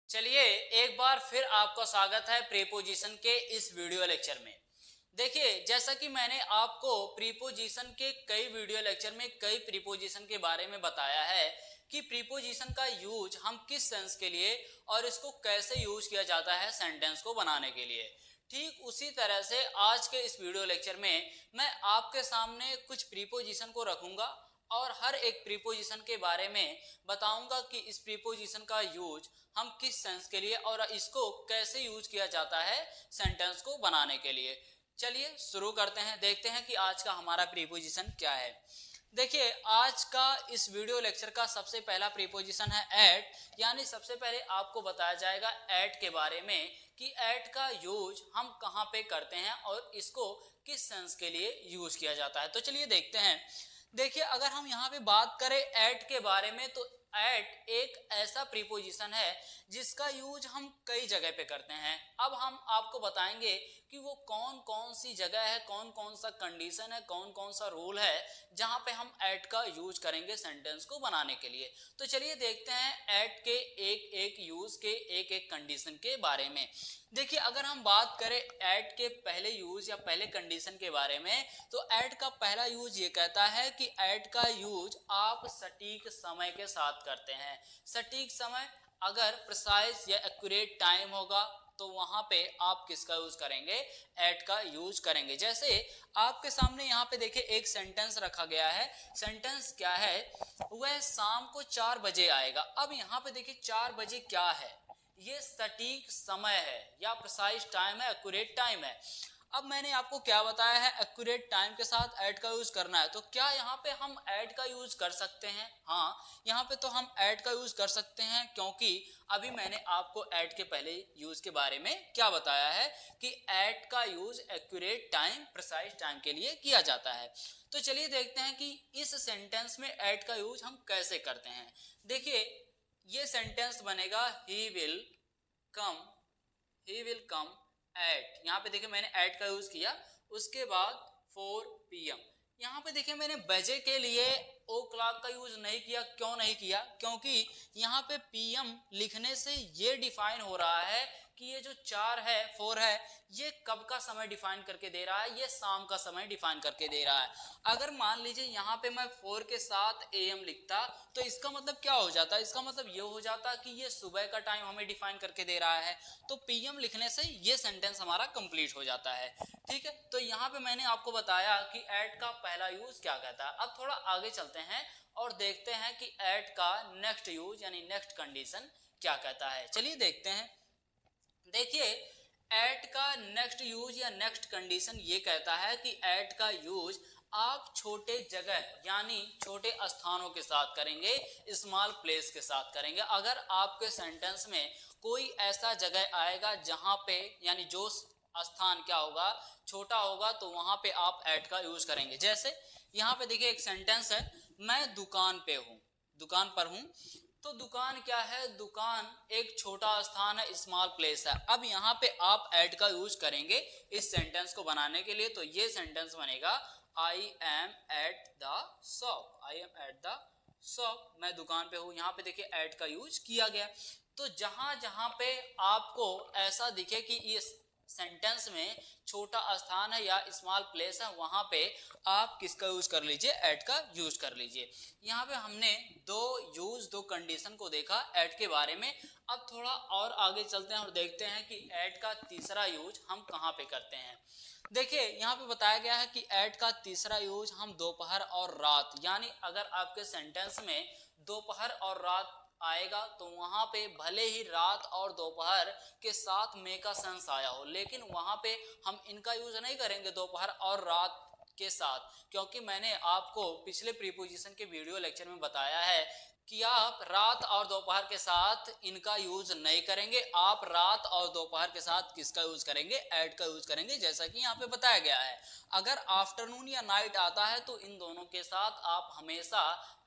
चलिए एक बार फिर आपका स्वागत है प्रीपोजिशन के इस वीडियो लेक्चर में। देखिए जैसा कि मैंने आपको प्रीपोजिशन के कई वीडियो लेक्चर में कई प्रीपोजिशन के बारे में बताया है कि प्रीपोजिशन का यूज हम किस सेंस के लिए और इसको कैसे यूज किया जाता है सेंटेंस को बनाने के लिए। ठीक उसी तरह से आज के इस वीडियो लेक्चर में मैं आपके सामने कुछ प्रीपोजिशन को रखूंगा और हर एक प्रीपोजिशन के बारे में बताऊंगा कि इस प्रीपोजिशन का यूज हम किस सेंस के लिए और इसको कैसे यूज किया जाता है सेंटेंस को बनाने के लिए। चलिए शुरू करते हैं, देखते हैं कि आज का हमारा प्रीपोजिशन क्या है। देखिए आज का इस वीडियो लेक्चर का सबसे पहला प्रीपोजिशन है एट, यानी सबसे पहले आपको बताया जाएगा एट के बारे में कि एट का यूज हम कहाँ पे करते हैं और इसको किस सेंस के लिए यूज किया जाता है। तो चलिए देखते हैं। देखिए अगर हम यहाँ पे बात करें एट के बारे में तो एट एक ऐसा प्रीपोजिशन है जिसका यूज हम कई जगह पे करते हैं। अब हम आपको बताएंगे कि वो कौन कौन सी जगह है, कौन कौन सा कंडीशन है, कौन कौन सा रूल है जहां पे हम एट का यूज करेंगे सेंटेंस को बनाने के लिए। तो चलिए देखते हैं एट के एक एक यूज के एक एक कंडीशन के बारे में। देखिए अगर हम बात करें एट के पहले यूज या पहले कंडीशन के बारे में तो एट का पहला यूज ये कहता है कि एट का यूज आप सटीक समय के साथ करते हैं। सटीक समय अगर प्रिसाइज या एक्यूरेट टाइम होगा तो वहां पे आप किसका यूज करेंगे, एट का यूज करेंगे। जैसे आपके सामने यहाँ पे देखिए एक सेंटेंस रखा गया है। सेंटेंस क्या है, वह शाम को 4 बजे आएगा। अब यहाँ पे देखिए 4 बजे क्या है, ये सटीक समय है या प्रिसाइज टाइम है, एक्यूरेट टाइम है। अब मैंने आपको क्या बताया है, एक्यूरेट टाइम के साथ ऐड का यूज करना है। तो क्या यहाँ पे हम ऐड का यूज कर सकते हैं? हाँ, यहाँ पे तो हम ऐड का यूज कर सकते हैं क्योंकि अभी मैंने आपको ऐड के पहले यूज के बारे में क्या बताया है कि ऐड का use accurate time, precise time के लिए किया जाता है। तो चलिए देखते हैं कि इस सेंटेंस में ऐड का यूज हम कैसे करते हैं। देखिए ये सेंटेंस बनेगा कम ही विल कम एट। यहाँ पे देखिए मैंने एट का यूज किया, उसके बाद 4 PM। यहाँ पे देखिए मैंने बजे के लिए ओ क्लॉक का यूज नहीं किया। क्यों नहीं किया? क्योंकि यहाँ पे PM लिखने से ये डिफाइन हो रहा है कि ये जो 4 है 4 है ये कब का समय डिफाइन करके दे रहा है, ये शाम का समय डिफाइन करके दे रहा है। अगर मान लीजिए यहाँ पे मैं 4 के साथ AM लिखता तो इसका मतलब क्या हो जाता, इसका मतलब ये हो जाता कि ये सुबह का टाइम हमें डिफाइन करके दे रहा है। तो PM लिखने से ये सेंटेंस हमारा कंप्लीट हो जाता है। ठीक है, तो यहाँ पे मैंने आपको बताया कि एट का पहला यूज क्या कहता है। अब थोड़ा आगे चलते हैं और देखते हैं कि एट का नेक्स्ट यूज यानी नेक्स्ट कंडीशन क्या कहता है। चलिए देखते हैं। देखिए एट का नेक्स्ट यूज या नेक्स्ट कंडीशन ये कहता है कि एट का यूज आप छोटे जगह यानी छोटे स्थानों के साथ करेंगे, स्मॉल प्लेस के साथ करेंगे। अगर आपके सेंटेंस में कोई ऐसा जगह आएगा जहां पे यानी जो स्थान क्या होगा, छोटा होगा, तो वहां पे आप एट का यूज करेंगे। जैसे यहाँ पे देखिए एक सेंटेंस है, मैं दुकान पे हूँ, दुकान पर हूँ। तो दुकान क्या है, दुकान एक छोटा स्थान है, स्मॉल प्लेस है। अब यहाँ पे आप एट का यूज करेंगे इस सेंटेंस को बनाने के लिए। तो ये सेंटेंस बनेगा I am at the shop, I am at the shop, मैं दुकान पे हूँ। यहाँ पे देखिए एट का यूज किया गया। तो जहां जहां पे आपको ऐसा दिखे कि इस सेंटेंस में छोटा स्थान है या स्मॉल प्लेस है, वहां पे आप किसका यूज कर लीजिए, एट का यूज कर लीजिए। यहाँ पे हमने दो कंडीशन को देखा एट के बारे में। अब थोड़ा और आगे चलते हैं और देखते हैं कि एट का तीसरा यूज हम कहाँ पे करते हैं। देखिए यहाँ पे बताया गया है कि एट का तीसरा यूज हम दोपहर और रात, यानी अगर आपके सेंटेंस में दोपहर और रात आएगा तो वहां पे भले ही रात और दोपहर के साथ में का सेंस आया हो, लेकिन वहां पे हम इनका यूज नहीं करेंगे दोपहर और रात के साथ, क्योंकि मैंने आपको पिछले प्रीपोजिशन के वीडियो लेक्चर में बताया है कि आप रात और दोपहर के साथ इनका यूज नहीं करेंगे। आप रात और दोपहर के साथ किसका यूज करेंगे, एट का यूज करेंगे, जैसा कि यहाँ पे बताया गया है। अगर आफ्टरनून या नाइट आता है तो इन दोनों के साथ आप हमेशा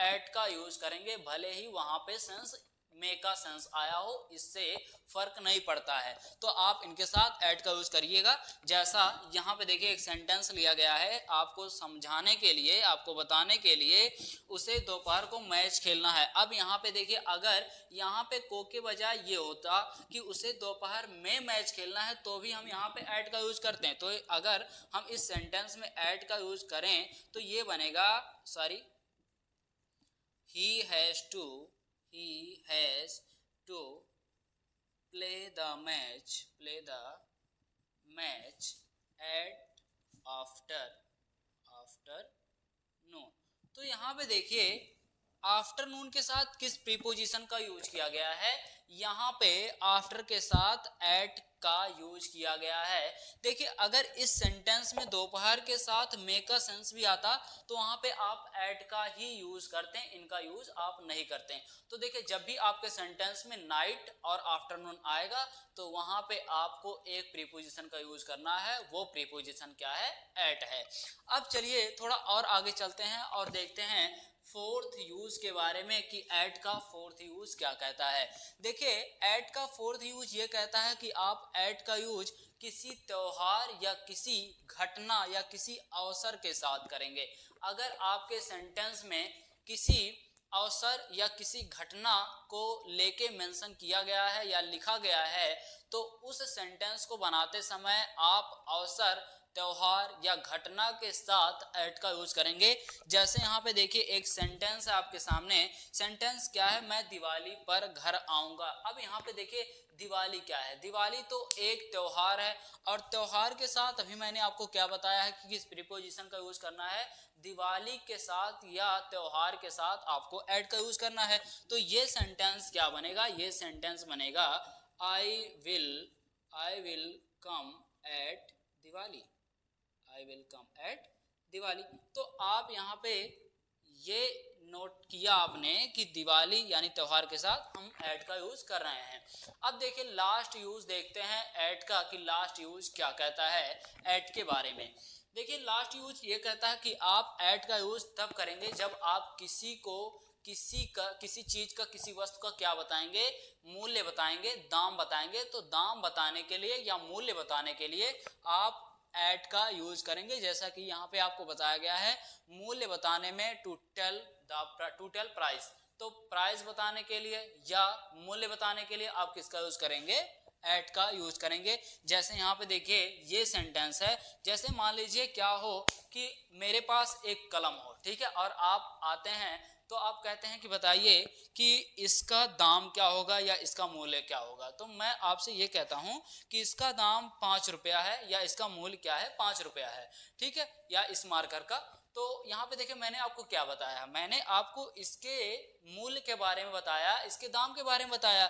एट का यूज करेंगे, भले ही वहां पे सेंस मे का सेंस आया हो, इससे फर्क नहीं पड़ता है। तो आप इनके साथ ऐड का यूज करिएगा। जैसा यहाँ पे देखिए एक सेंटेंस लिया गया है आपको समझाने के लिए, आपको बताने के लिए, उसे दोपहर को मैच खेलना है। अब यहाँ पे देखिए अगर यहाँ पे को के बजाय ये होता कि उसे दोपहर में मैच खेलना है तो भी हम यहाँ पे ऐड का यूज करते हैं। तो अगर हम इस सेंटेंस में ऐड का यूज करें तो ये बनेगा, sorry, he has to play the match at afternoon। तो यहाँ पे देखिए आफ्टरनून के साथ किस प्रीपोजिशन का यूज किया गया है, यहाँ पे आफ्टर के साथ एट का यूज किया गया है। देखिए अगर इस सेंटेंस में दोपहर के साथ मे का सेंस भी आता तो वहां पे आप एट का ही यूज करते हैं, इनका यूज आप नहीं करते हैं। तो देखिए जब भी आपके सेंटेंस में नाइट और आफ्टरनून आएगा तो वहां पे आपको एक प्रीपोजिशन का यूज करना है, वो प्रीपोजिशन क्या है, एट है। अब चलिए थोड़ा और आगे चलते हैं और देखते हैं फोर्थ यूज के बारे में कि एट का फोर्थ यूज क्या कहता है। देखिए एट का फोर्थ यूज ये कहता है कि आप एट का यूज किसी त्योहार या किसी घटना या किसी अवसर के साथ करेंगे। अगर आपके सेंटेंस में किसी अवसर या किसी घटना को लेके मेंशन किया गया है या लिखा गया है तो उस सेंटेंस को बनाते समय आप अवसर, त्योहार या घटना के साथ एट का यूज करेंगे। जैसे यहाँ पे देखिए एक सेंटेंस है आपके सामने, सेंटेंस क्या है, मैं दिवाली पर घर आऊंगा। अब यहाँ पे देखिए दिवाली क्या है, दिवाली तो एक त्योहार है और त्योहार के साथ अभी मैंने आपको क्या बताया है कि किस प्रीपोजिशन का यूज करना है, दिवाली के साथ या त्योहार के साथ आपको एट का यूज करना है। तो ये सेंटेंस क्या बनेगा, ये सेंटेंस बनेगा I will come at Diwali, I will come at Diwali. तो आप यहाँ पे ये नोट किया आपने कि दिवाली यानी त्योहार के साथ हम एट का यूज कर रहे हैं। अब देखिए लास्ट यूज देखते हैं एट का कि लास्ट यूज क्या कहता है एट के बारे में। देखिए लास्ट यूज ये कहता है कि आप एट का यूज तब करेंगे जब आप किसी चीज का, किसी वस्तु का क्या बताएंगे, मूल्य बताएंगे, दाम बताएंगे। तो दाम बताने के लिए या मूल्य बताने के लिए आप एट का यूज करेंगे। जैसा कि यहाँ पे आपको बताया गया है मूल्य बताने में टू टेल प्राइस, तो प्राइस बताने के लिए या मूल्य बताने के लिए आप किसका यूज करेंगे, एट का यूज करेंगे। जैसे यहाँ पे देखिए ये सेंटेंस है, जैसे मान लीजिए क्या हो कि मेरे पास एक कलम हो, ठीक है, और आप आते हैं तो आप कहते हैं कि बताइए कि इसका दाम क्या होगा या इसका मूल्य क्या होगा। तो मैं आपसे ये कहता हूं कि इसका दाम 5 रुपया है या इसका मूल्य क्या है, 5 रुपया है, ठीक है, या इस मार्कर का। तो यहाँ पे देखिए मैंने आपको क्या बताया, मैंने आपको इसके मूल्य के बारे में बताया, इसके दाम के बारे में बताया।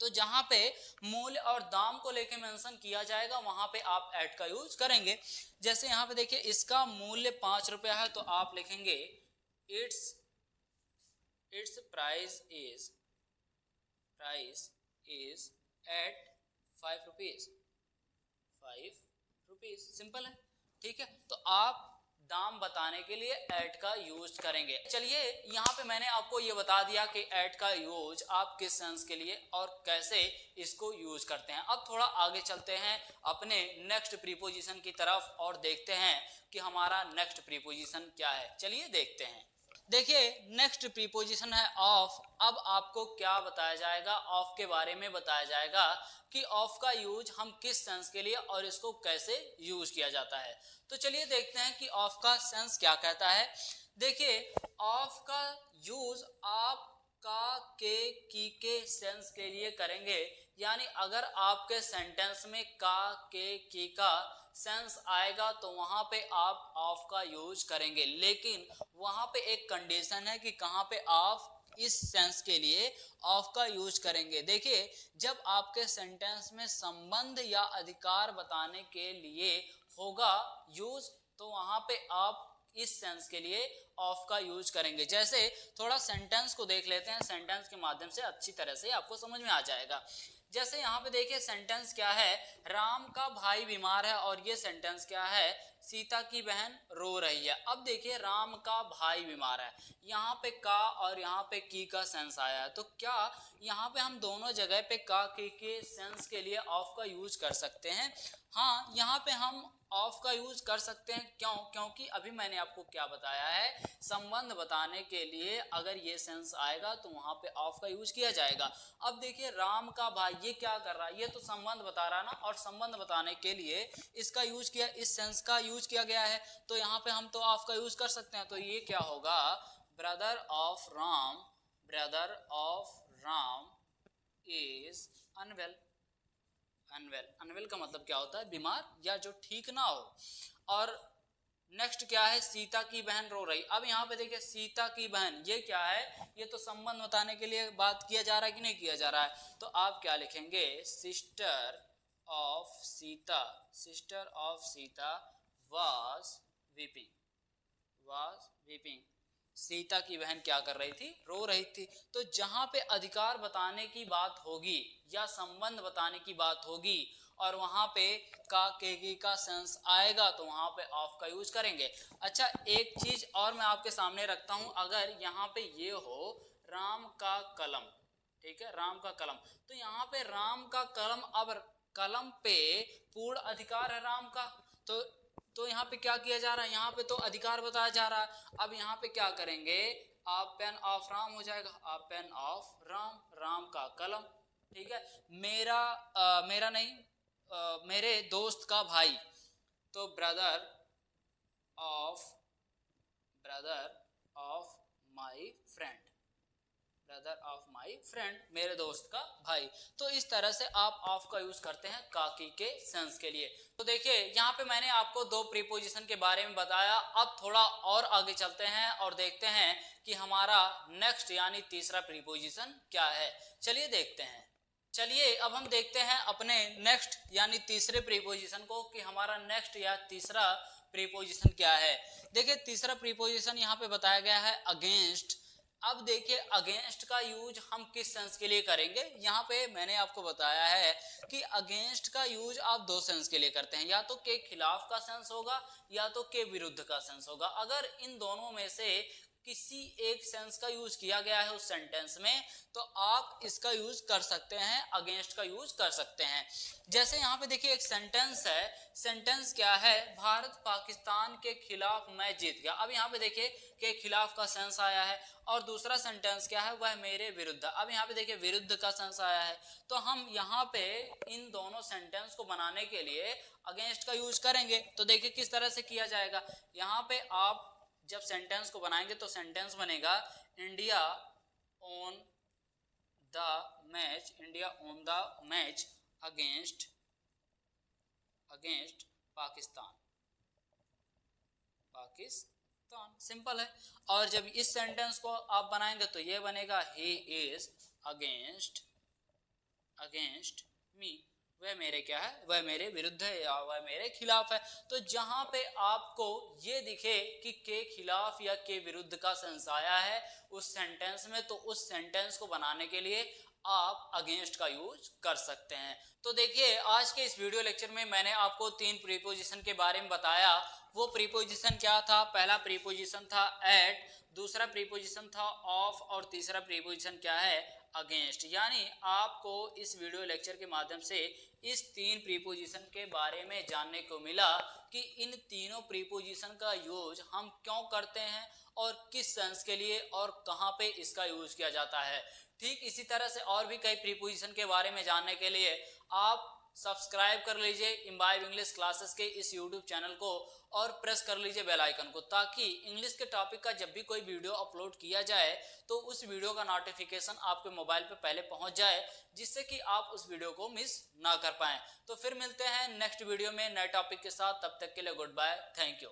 तो जहां पे मूल्य और दाम को लेके मेंशन किया जाएगा वहां पे आप एट का यूज करेंगे। जैसे यहाँ पे देखिए इसका मूल्य 5 रुपया है तो आप लिखेंगे it's price is at 5 rupees, 5 rupees, simple है, ठीक है। तो आप दाम बताने के लिए एट का यूज करेंगे। चलिए यहाँ पे मैंने आपको ये बता दिया कि एट का यूज आप किस सेंस के लिए और कैसे इसको यूज करते हैं। अब थोड़ा आगे चलते हैं अपने नेक्स्ट प्रीपोजिशन की तरफ और देखते हैं कि हमारा नेक्स्ट प्रीपोजिशन क्या है। चलिए देखते हैं। देखिए नेक्स्ट प्रीपोजिशन है ऑफ। अब आपको क्या बताया जाएगा, ऑफ के बारे में बताया जाएगा कि ऑफ का यूज हम किस सेंस के लिए और इसको कैसे यूज किया जाता है। तो चलिए देखते हैं कि ऑफ का सेंस क्या कहता है। देखिए ऑफ का यूज आप का, के सेंस के लिए करेंगे, यानी अगर आपके सेंटेंस में का, के, की का सेंस आएगा तो वहां पे आप ऑफ का यूज करेंगे। लेकिन वहां पे एक कंडीशन है कि कहां पे आप इस सेंस के लिए ऑफ का यूज करेंगे। देखिए जब आपके सेंटेंस में संबंध या अधिकार बताने के लिए होगा यूज तो वहां पे आप इस सेंस के लिए ऑफ का यूज करेंगे। जैसे थोड़ा सेंटेंस को देख लेते हैं, सेंटेंस के माध्यम से अच्छी तरह से आपको समझ में आ जाएगा। जैसे यहाँ पे देखिए सेंटेंस क्या है, राम का भाई बीमार है, और ये सेंटेंस क्या है, सीता की बहन रो रही है। अब देखिए राम का भाई बीमार है, यहाँ पे का और यहाँ पे की का सेंस आया है, तो क्या यहाँ पे हम दोनों जगह पे का के सेंस के लिए ऑफ का यूज कर सकते हैं? हाँ, यहाँ पे हम ऑफ का यूज कर सकते हैं। क्यों? क्योंकि अभी मैंने आपको क्या बताया है, संबंध बताने के लिए अगर ये सेंस आएगा तो वहां पे ऑफ का यूज किया जाएगा। अब देखिए राम का भाई, ये क्या कर रहा है, ये तो संबंध बता रहा ना, और संबंध बताने के लिए इसका यूज किया, इस सेंस का यूज किया गया है, तो यहाँ पे हम तो ऑफ का यूज कर सकते हैं। तो ये क्या होगा, brother of Ram, brother of Ram is unwell. Unwell, unwell का मतलब क्या होता है, बीमार या जो ठीक ना हो। और नेक्स्ट क्या है, सीता की बहन रो रही। अब यहाँ पे देखिए सीता की बहन, ये क्या है, ये तो संबंध बताने के लिए बात किया जा रहा है कि नहीं किया जा रहा है, तो आप क्या लिखेंगे, sister of Sita, sister of Sita was weeping, was weeping. Sita की बहन क्या कर रही थी, रो रही थी। तो जहां पे अधिकार बताने की बात होगी या संबंध बताने की बात होगी और वहां पे का सेंस आएगा तो वहां पे ऑफ का यूज करेंगे। अच्छा, एक चीज और मैं आपके सामने रखता हूं, अगर यहाँ पे ये हो राम का कलम, ठीक है, राम का कलम, तो यहाँ पे राम का कलम, अब कलम पे पूर्ण अधिकार है राम का, तो यहाँ पे क्या किया जा रहा है, यहाँ पे तो अधिकार बताया जा रहा है। अब यहाँ पे क्या करेंगे, आप पेन ऑफ राम हो जाएगा, आप पेन ऑफ राम, राम का कलम, ठीक है। मेरा नहीं, मेरे दोस्त का भाई, तो brother of my friend, brother of my friend, मेरे दोस्त का भाई। तो इस तरह से आप ऑफ का यूज करते हैं काकी के सेंस के लिए। तो देखिए यहाँ पे मैंने आपको दो प्रीपोजिशन के बारे में बताया। अब थोड़ा और आगे चलते हैं और देखते हैं कि हमारा नेक्स्ट यानी तीसरा प्रीपोजिशन क्या है। चलिए देखते हैं। चलिए अब हम देखते हैं अपने नेक्स्ट यानी तीसरे प्रीपोजिशन को कि हमारा नेक्स्ट या तीसरा प्रीपोजिशन क्या है। देखिए तीसरा प्रीपोजिशन यहाँ पे बताया गया है अगेंस्ट। अब देखिए अगेंस्ट का यूज हम किस सेंस के लिए करेंगे, यहाँ पे मैंने आपको बताया है कि अगेंस्ट का यूज आप दो सेंस के लिए करते हैं, या तो के खिलाफ का सेंस होगा या तो के विरुद्ध का सेंस होगा। अगर इन दोनों में से किसी एक सेंस का यूज किया गया है उस सेंटेंस में तो आप इसका यूज कर सकते हैं, अगेंस्ट का यूज कर सकते हैं। जैसे यहाँ पे देखिए एक सेंटेंस है, सेंटेंस क्या है, भारत पाकिस्तान के खिलाफ मैच जीत गया। अब यहाँ पे देखिए के खिलाफ का सेंस आया है, और दूसरा सेंटेंस क्या है, वह मेरे विरुद्ध। अब यहाँ पे देखिए विरुद्ध का सेंस आया है, तो हम यहाँ पे इन दोनों सेंटेंस को बनाने के लिए अगेंस्ट का यूज करेंगे। तो देखिए किस तरह से किया जाएगा। यहाँ पे आप जब सेंटेंस को बनाएंगे तो सेंटेंस बनेगा India on the match, India on the match against Pakistan, Pakistan, simple है। और जब इस सेंटेंस को आप बनाएंगे तो ये बनेगा ही इज अगेंस्ट मी, वह मेरे क्या है, वह मेरे विरुद्ध है या वह मेरे खिलाफ है। तो जहां पे आपको ये दिखे कि के खिलाफ या के विरुद्ध का सेंस आया है उस सेंटेंस में, तो उस सेंटेंस को बनाने के लिए आप अगेंस्ट का यूज कर सकते हैं। तो देखिए आज के इस वीडियो लेक्चर में मैंने आपको तीन प्रीपोजिशन के बारे में बताया। वो प्रीपोजिशन क्या था, पहला प्रीपोजिशन था एट, दूसरा प्रीपोजिशन था ऑफ, और तीसरा प्रीपोजिशन क्या है, अगेंस्ट। यानी आपको इस वीडियो लेक्चर के माध्यम से इस तीन प्रीपोजिशन के बारे में जानने को मिला कि इन तीनों प्रीपोजिशन का यूज हम क्यों करते हैं और किस सेंस के लिए और कहां पे इसका यूज किया जाता है। ठीक इसी तरह से और भी कई प्रीपोजिशन के बारे में जानने के लिए आप सब्सक्राइब कर लीजिए इम्बाइब इंग्लिश क्लासेस के इस यूट्यूब चैनल को और प्रेस कर लीजिए बेल आइकन को, ताकि इंग्लिश के टॉपिक का जब भी कोई वीडियो अपलोड किया जाए तो उस वीडियो का नोटिफिकेशन आपके मोबाइल पे पहले पहुंच जाए, जिससे कि आप उस वीडियो को मिस ना कर पाएं। तो फिर मिलते हैं नेक्स्ट वीडियो में नए टॉपिक के साथ, तब तक के लिए गुड बाय, थैंक यू।